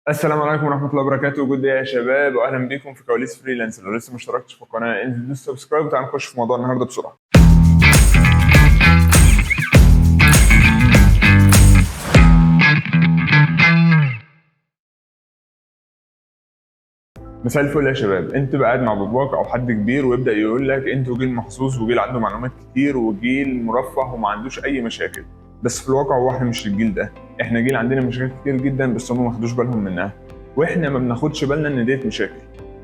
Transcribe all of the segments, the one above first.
السلام عليكم ورحمة الله وبركاته. جود يا شباب واهلا بيكم في كواليس فريلانس. لو لسه ما اشتركتش في القناة انزل دوس سبسكرايب وتعالى نخش في موضوع النهارده بسرعة. مساء الفل يا شباب. انت بقى قاعد مع باباك او حد كبير ويبدا يقول لك انتوا جيل محظوظ وجيل عنده معلومات كتير وجيل مرفه وما عندوش اي مشاكل، بس في الواقع هو احنا مش الجيل ده. احنا جيل عندنا مشاكل كتير جدا بس هم ما خدوش بالهم منها، واحنا ما بناخدش بالنا ان ديت مشاكل.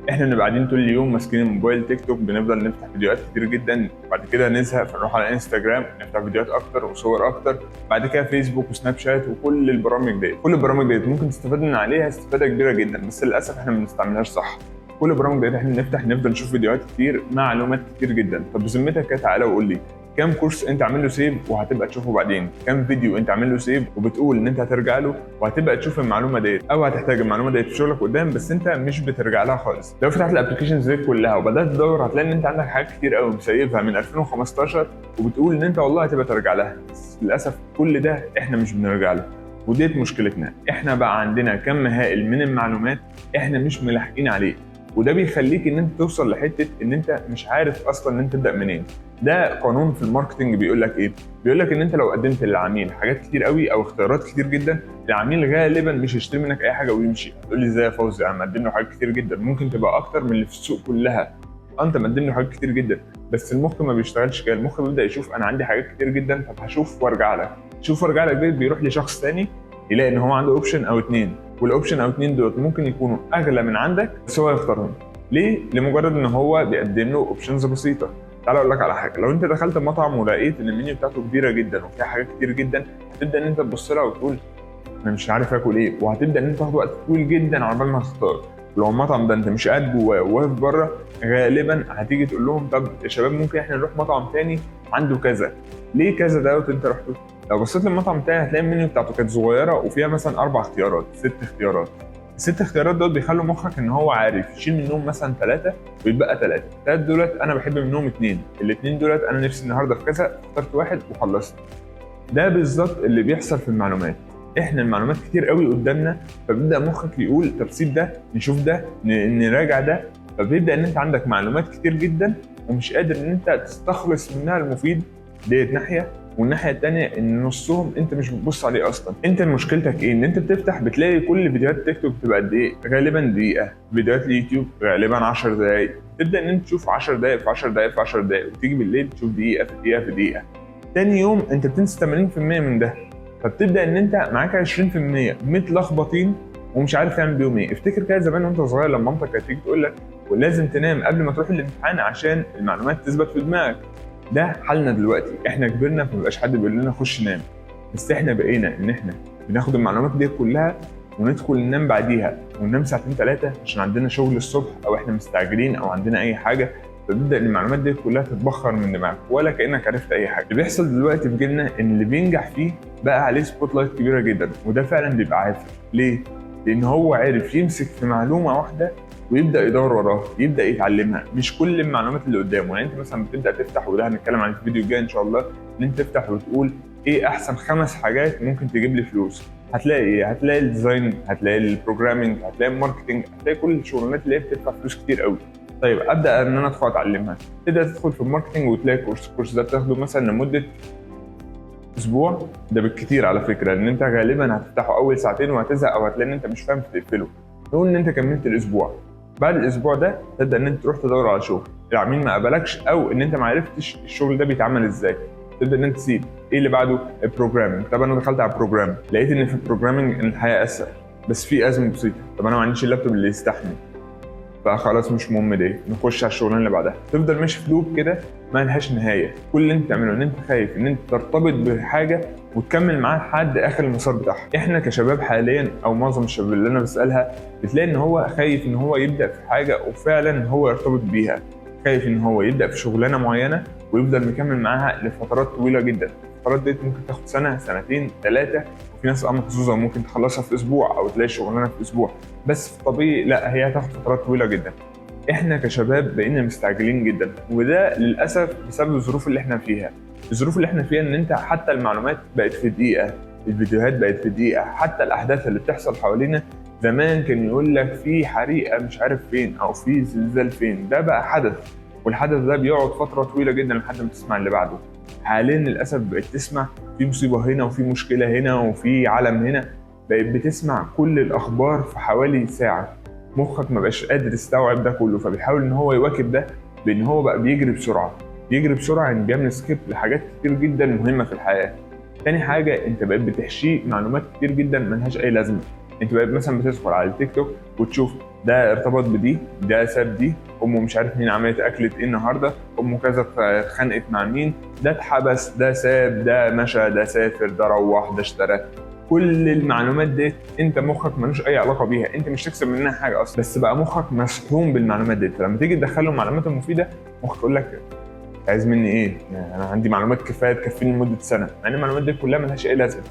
احنا بنبقى قاعدين طول اليوم ماسكين الموبايل تيك توك، بنفضل نفتح فيديوهات كتير جدا، بعد كده نزهق فنروح على انستجرام نفتح فيديوهات اكتر وصور اكتر، بعد كده فيسبوك وسناب شات وكل البرامج ديت. كل البرامج ديت ممكن تستفاد من عليها استفاده كبيره جدا، بس للاسف احنا ما بنستعملهاش صح. كل البرامج ديت احنا نفضل نشوف فيديوهات كتير، معلومات كتير جدا. طب بذمتك كده تعالى وقول لي كام كورس انت عامل له سيف وهتبقى تشوفه بعدين؟ كام فيديو انت عامل له سيف وبتقول ان انت هترجع له وهتبقى تشوف المعلومه ديت او هتحتاج المعلومه ديت في شغلك قدام بس انت مش بترجع لها خالص؟ لو فتحت الابلكيشنز ديت كلها وبدات تدور هتلاقي ان انت عندك حاجات كتير قوي مسيفها من 2015 وبتقول ان انت والله هتبقى ترجع لها، بس للاسف كل ده احنا مش بنرجع له. وديت مشكلتنا، احنا بقى عندنا كم هائل من المعلومات احنا مش ملاحقين عليه، وده بيخليك ان انت توصل لحته ان انت مش عارف اصلا ان انت تبدا منين. ده قانون في الماركتنج بيقول لك ايه؟ بيقول لك ان انت لو قدمت للعميل حاجات كتير قوي او اختيارات كتير جدا، العميل غالبا مش هيشتري منك اي حاجه ويمشي. تقول لي ازاي يا فوزي؟ انا مقدم له حاجات كتير جدا، ممكن تبقى اكتر من اللي في السوق كلها. انت مقدم له حاجات كتير جدا بس المخ ما بيشتغلش كده. المخ بيبدا يشوف انا عندي حاجات كتير جدا، طب هشوف وارجع لك. شوف وارجع لك ده بيروح لشخص ثاني يلاقي ان هو عنده اوبشن او اتنين، والاوبشن او اتنين دول ممكن يكونوا اغلى من عندك بس هو يختارهم. ليه؟ لمجرد ان هو بيقدم له اوبشنز بسيطه. تعال اقول لك على حاجه، لو انت دخلت مطعم ولقيت ان المنيو بتاعته كبيره جدا وفيها حاجات كتير جدا، هتبدا ان انت تبص لها وتقول انا مش عارف اكل ايه، وهتبدا ان انت تاخد وقت طويل جدا على بال ما تختار. لو المطعم ده انت مش قاعد جواه وواقف بره، غالبا هتيجي تقول لهم طب يا شباب ممكن احنا نروح مطعم تاني عنده كذا. ليه كذا دوت انت رحته؟ لو بصيت للمطعم تاني هتلاقي المنيو بتاعته كانت صغيره وفيها مثلا 4 اختيارات 6 اختيارات. الست اختيارات دول بيخلوا مخك ان هو عارف يشيل منهم مثلا 3 ويتبقى 3. الثلاث دولت انا بحب منهم 2، الاثنين دولت انا نفسي النهارده في كذا، اخترت واحد وخلصت. ده بالظبط اللي بيحصل في المعلومات. احنا المعلومات كتير قوي قدامنا، فبيبدا مخك يقول طب سيب ده نشوف ده نراجع ده، فبيبدا ان انت عندك معلومات كتير جدا ومش قادر ان انت تستخلص منها المفيد. ديت ناحيه، والناحيه الثانيه ان نصهم انت مش بتبص عليه اصلا. انت مشكلتك ايه؟ ان انت بتفتح بتلاقي كل فيديوهات تيك توك بتبقى قد ايه؟ غالبا دقيقه. فيديوهات اليوتيوب غالبا 10 دقائق. تبدا ان انت تشوف 10 دقائق في 10 دقائق في 10 دقائق، وتيجي بالليل تشوف دقيقه في دقيقه في دقيقه. تاني يوم انت بتنسى 80% من ده، فبتبدا ان انت معاك 20% متلخبطين ومش عارف تعمل بيهم ايه. افتكر كده زمان وانت صغير لما مامتك كانت تيجي تقول لك ولازم تنام قبل ما تروح الامتحان عشان المعلومات تثبت في دماغك. ده حالنا دلوقتي، احنا كبرنا فمبقاش حد بيقول لنا خش نام، بس احنا بقينا ان احنا بناخد المعلومات دي كلها وندخل ننام بعديها وننام ساعتين 3 عشان عندنا شغل الصبح او احنا مستعجلين او عندنا اي حاجه، فبتبدا المعلومات دي كلها تتبخر من دماغك ولا كانك عرفت اي حاجه. اللي بيحصل دلوقتي في جيلنا ان اللي بينجح فيه بقى عليه سبوت لايت كبيره جدا، وده فعلا بيبقى عافر. ليه؟ لان هو عارف يمسك في معلومه واحده ويبدا يدور وراها، يبدا يتعلمها. مش كل المعلومات اللي قدامه، يعني انت مثلا بتبدا تفتح، وده هنتكلم عن الفيديو الجاي ان شاء الله، ان انت تفتح وتقول ايه احسن 5 حاجات ممكن تجيب لي فلوس. هتلاقي ايه؟ هتلاقي الديزاين، هتلاقي البروجرامينج، هتلاقي الماركتنج، هتلاقي كل الشغلانات اللي هي بتدفع فلوس كتير قوي. طيب ابدا ان انا ادخل اتعلمها. تبدا تدخل في الماركتنج وتلاقي الكورس ده بتاخده مثلا لمده اسبوع، ده بالكتير على فكره، لان انت غالبا هتفتحه اول ساعتين وهتزهق او هتلاقي ان انت مش فاهم فتقفله. نقول ان انت كملت الاسبوع، بعد الاسبوع ده تبدا ان انت تروح تدور على شغل، العميل ما قبلكش او ان انت ما عرفتش الشغل ده بيتعمل ازاي، تبدا ان انت تسيب. ايه اللي بعده؟ البروجرامنج. طب انا دخلت على البروجرام لقيت ان في البروجرامنج ان الحياه اسهل بس في ازمه بسيطه، طب انا ما عنديش اللابتوب اللي يستحمل، فخلاص مش مهم دي، نخش على الشغلانه اللي بعدها. تفضل ماشي في لوب كده ما لهاش نهايه. كل اللي انت بتعمله ان انت خايف ان انت ترتبط بحاجه وتكمل معاها لحد اخر المسار بتاعها. احنا كشباب حاليا او معظم الشباب اللي انا بسالها بتلاقي ان هو خايف ان هو يبدا في حاجه وفعلا هو يرتبط بيها، خايف ان هو يبدا في شغلانه معينه ويفضل مكمل معاها لفترات طويله جدا. الفترات دي ممكن تاخد سنه، سنتين، 3، وفي ناس محظوظه ممكن تخلصها في اسبوع او تلاقي شغلانه في اسبوع، بس في الطبيعي لا، هي هتاخد فترات طويله جدا. احنا كشباب بقينا مستعجلين جدا، وده للاسف بسبب الظروف اللي احنا فيها. الظروف اللي احنا فيها ان انت حتى المعلومات بقت في دقيقه، الفيديوهات بقت في دقيقه، حتى الاحداث اللي بتحصل حوالينا زمان كان يقول لك في حريقه مش عارف فين او في زلزال فين، ده بقى حدث، والحدث ده بيقعد فتره طويله جدا لحد ما تسمع اللي بعده. حاليا للاسف بقيت تسمع في مصيبه هنا وفي مشكله هنا وفي علم هنا، بقيت بتسمع كل الاخبار في حوالي ساعه. مخك ما بقاش قادر يستوعب ده كله، فبيحاول ان هو يواكب ده بان هو بقى بيجري بسرعه. بيجري بسرعه يعني بيعمل سكيب لحاجات كتير جدا مهمه في الحياه. تاني حاجه، انت بقيت بتحشيه معلومات كتير جدا ملهاش اي لازمه. انت بقيت مثلا بتدخل على التيك توك وتشوف ده ارتبط بدي، ده ساب دي، امه مش عارف مين عملت اكلت ايه النهارده، امه كذا اتخانقت مع مين، ده اتحبس، ده ساب، ده مشى، ده سافر، ده روح، ده اشترى. كل المعلومات دي انت مخك ملوش اي علاقه بيها، انت مش تكسب منها حاجه اصلا، بس بقى مخك مسحوم بالمعلومات دي. فلما تيجي تدخله المعلومات المفيده، مخك يقول لك عايز مني ايه؟ يعني انا عندي معلومات كفايه تكفيني لمده سنه، مع ان المعلومات دي كلها ملهاش اي لازمه.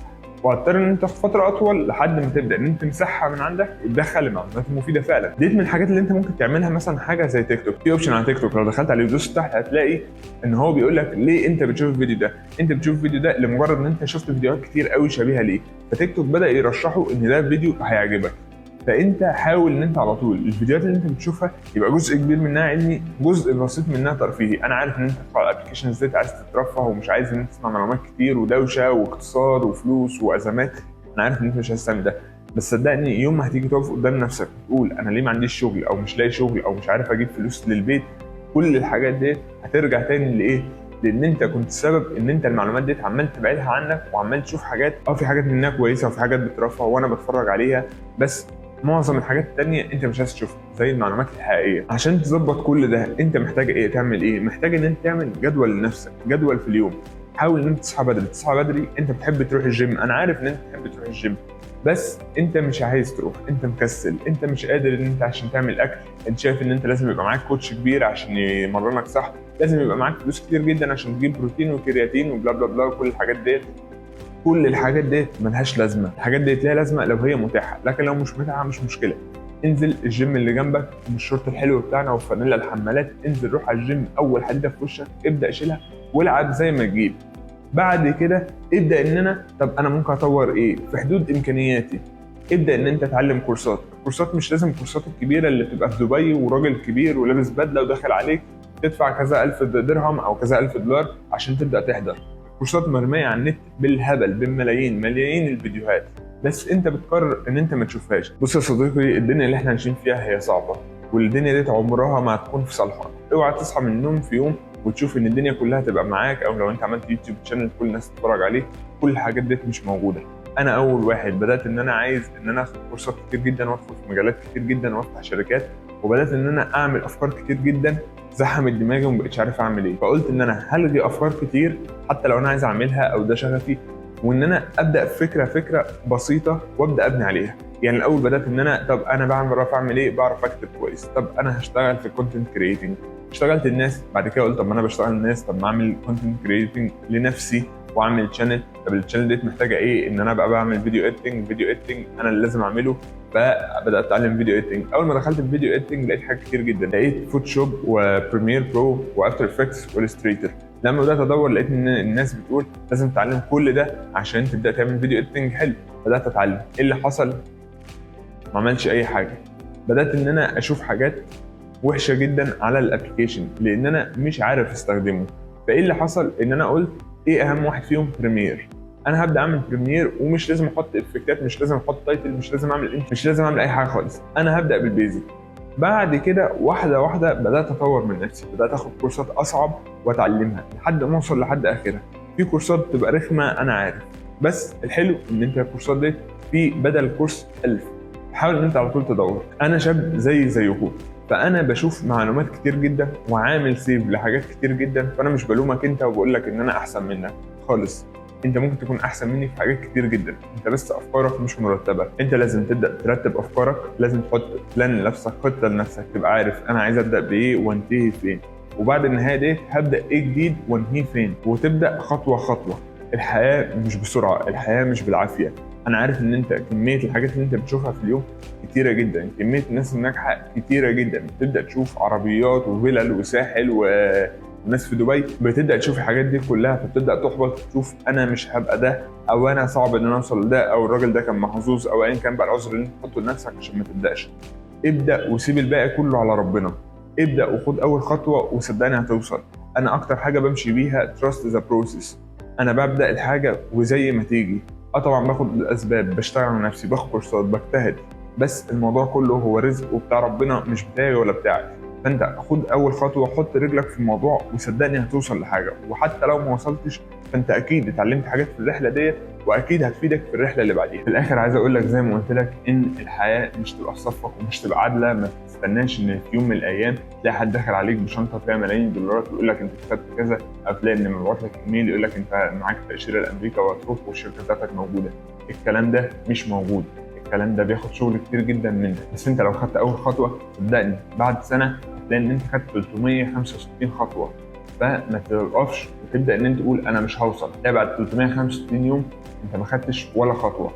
وهتضطر ان انت تاخد فتره اطول لحد ما تبدا ان انت تمسحها من عندك وتدخل المعلومات المفيده فعلا. ديت من الحاجات اللي انت ممكن تعملها، مثلا حاجه زي تيك توك. في اوبشن على تيك توك لو دخلت عليه ودوست تحت هتلاقي ان هو بيقول لك ليه انت بتشوف الفيديو ده. انت بتشوف الفيديو ده لمجرد ان انت شفت فيديوهات كتير قوي شبيهه ليه، فتيك توك بدا يرشحه ان ده فيديو هيعجبك. فانت حاول ان انت على طول الفيديوهات اللي انت بتشوفها يبقى جزء كبير منها علمي، جزء بسيط منها ترفيهي. انا عارف ان انت بتدخل على الابلكيشنز ديت عايز تترفه ومش عايز ان انت تسمع معلومات كتير ودوشه واقتصاد وفلوس وازمات، انا عارف ان انت مش عايز تعمل ده. بس صدقني يوم ما هتيجي تقف قدام نفسك وتقول انا ليه ما عنديش شغل او مش لاقي شغل او مش عارف اجيب فلوس للبيت، كل الحاجات دي هترجع تاني لايه؟ لان انت كنت السبب ان انت المعلومات دي عمال تبعدها عنك وعمال تشوف حاجات في حاجات منها كويسه وفي حاجات بترفه وانا بتفرج عليها، بس معظم الحاجات التانية انت مش عايز تشوفها زي المعلومات الحقيقيه. عشان تظبط كل ده انت محتاج ايه؟ تعمل ايه؟ محتاج ان انت تعمل جدول لنفسك، جدول في اليوم. حاول ان انت تصحى بدري. تصحى بدري، انت بتحب تروح الجيم، انا عارف ان انت بتحب تروح الجيم، بس انت مش عايز تروح، انت مكسل، انت مش قادر ان انت عشان تعمل اكل، انت شايف ان انت لازم يبقى معاك كوتش كبير عشان يمرنك صح، لازم يبقى معاك فلوس كتير جدا عشان تجيب بروتين وكرياتين وبلا بلا بلا وكل الحاجات ديت. كل الحاجات ديت ملهاش لازمه، الحاجات ديت ليها لازمه لو هي متاحه، لكن لو مش متاحه مش مشكله. انزل الجيم اللي جنبك بالشورت الحلو بتاعنا وفانيلا الحمالات، انزل روح على الجيم، اول حديده في وشك ابدا شيلها والعب زي ما تجيب. بعد كده ابدا ان انا ممكن اطور ايه في حدود امكانياتي. ابدا ان انت تتعلم كورسات. الكورسات مش لازم الكورسات الكبيره اللي بتبقى في دبي وراجل كبير ولابس بدله وداخل عليك تدفع كذا الف درهم او كذا الف دولار عشان تبدا تحضر. كورسات مرميه على النت بالهبل، بالملايين، ملايين الفيديوهات، بس انت بتقرر ان انت ما تشوفهاش. بص يا صديقي، الدنيا اللي احنا عايشين فيها هي صعبه، والدنيا دي عمرها ما هتكون في صالحك. اوعى تصحى من النوم في يوم وتشوف ان الدنيا كلها تبقى معاك، او لو انت عملت يوتيوب شانل كل الناس تتفرج عليه. كل الحاجات دي مش موجوده. انا اول واحد بدات ان انا عايز ان انا اخد كورسات كتير جدا وادخل في مجالات كتير جدا وافتح شركات، وبدات ان انا اعمل افكار كتير جدا زحمت دماغي ومبقتش عارف اعمل ايه. فقلت ان انا هلغي افكار كتير حتى لو انا عايز اعملها او ده شغفي، وان انا ابدا فكره بسيطه وابدا ابني عليها. يعني الاول بدات ان انا طب انا بعرف اعمل ايه؟ بعرف اكتب كويس، طب انا هشتغل في الكونتنت كريتنج. اشتغلت الناس، بعد كده قلت طب ما انا بشتغل الناس، طب ما اعمل كونتنت كريتنج لنفسي واعمل شانل. طب الشانل دي محتاجه ايه؟ ان انا ابقى بعمل فيديو اديتنج انا اللي لازم اعمله. فبدات اتعلم فيديو اديتنج. اول ما دخلت في فيديو اديتنج لقيت حاجات كتير جدا، لقيت فوتوشوب وبريمير برو وافتر افكتس والستريتور. لما بدات ادور لقيت ان الناس بتقول لازم تتعلم كل ده عشان تبدا تعمل فيديو اديتنج حلو. بدات اتعلم. ايه اللي حصل؟ ما عملش اي حاجه. بدات ان انا اشوف حاجات وحشه جدا على الابلكيشن لان انا مش عارف استخدمه. فايه اللي حصل؟ ان انا قلت ايه اهم واحد فيهم؟ بريمير. انا هبدا اعمل بريمير ومش لازم احط افكتات، مش لازم احط تايتل، مش لازم اعمل مش لازم اعمل اي حاجه خالص. انا هبدا بالبيزك. بعد كده واحده واحده بدات اطور من نفسي، بدات اخد كورسات اصعب واتعلمها لحد ما اوصل لحد اخرها. في كورسات بتبقى رخمه انا عارف، بس الحلو ان انت الكورسات دي في بدل كورس 1000. حاول ان انت على طول تدور. انا شاب زيكم، فانا بشوف معلومات كتير جدا وعامل سيف لحاجات كتير جدا، فانا مش بلومك انت وبقول لك ان انا احسن منك خالص. انت ممكن تكون احسن مني في حاجات كتير جدا، انت بس افكارك مش مرتبه. انت لازم تبدا ترتب افكارك، لازم تحط بلان لنفسك، خطه لنفسك، تبقى عارف انا عايز ابدا بايه وانتهي فين، وبعد النهايه دي هبدا ايه جديد وانهيه فين، وتبدا خطوه خطوه. الحياه مش بسرعه، الحياه مش بالعافيه. انا عارف ان انت كميه الحاجات اللي انت بتشوفها في اليوم كتيره جدا، كميه الناس الناجحه كتيره جدا. تبدا تشوف عربيات وفلل وساحل والناس في دبي بتبدا تشوف الحاجات دي كلها، فبتبدا تحبط، تشوف انا مش هبقى ده، او انا صعب ان انا اوصل لده، او الراجل ده كان محظوظ، او ايا كان بقى العذر اللي انت تحطه لنفسك عشان ما تبداش. ابدا وسيب الباقي كله على ربنا. ابدا وخد اول خطوه وصدقني هتوصل. انا اكتر حاجه بمشي بيها trust the process. انا ببدا الحاجه وزي ما تيجي. طبعا باخد الاسباب، بشتغل على نفسي، باخد كورسات، بجتهد، بس الموضوع كله هو رزق وبتاع ربنا، مش بتاعي ولا بتاعك. فانت خد اول خطوه، حط رجلك في الموضوع وصدقني هتوصل لحاجه. وحتى لو ما وصلتش فانت اكيد اتعلمت حاجات في الرحله ديت، واكيد هتفيدك في الرحله اللي بعديها. في الاخر عايز اقول لك زي ما قلت لك ان الحياه مش تبقى في صفك ومش تبقى عادله. ما تستناش ان في يوم من الايام تلاقي حد داخل عليك بشنطه فيها ملايين الدولارات ويقول لك انت كسبت كذا، او تلاقي ان مبعوت لك ايميل يقول لك انت معاك تاشيره لامريكا وهتروح والشركه بتاعتك موجوده. الكلام ده مش موجود. الكلام ده بياخد شغل كتير جدا منك، بس انت لو خدت اول خطوه صدقني بعد سنه هتلاقي ان انت خدت 365 خطوه. فما توقفش وتبدا ان انت تقول انا مش هوصل، تلاقي بعد 365 يوم انت ما خدتش ولا خطوه.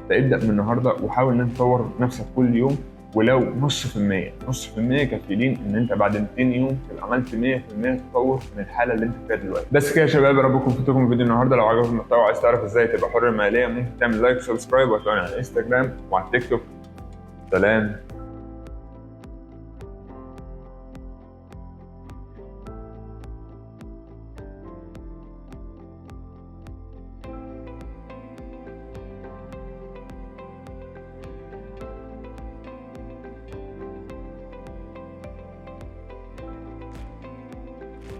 فابدا من النهارده وحاول ان انت تطور نفسك كل يوم، ولو نص في المية كفيلين ان انت بعد 200 يوم تبقى عملت 100% تطور من الحاله اللي انت فيها دلوقتي. بس كده يا شباب، يا رب يكون فدتكم الفيديو النهارده. لو عجبك المحتوى وعايز تعرف ازاي تبقى حر ماليا، ممكن تعمل لايك وسبسكرايب وتابعني على الانستجرام وعلى التيك توك. سلام.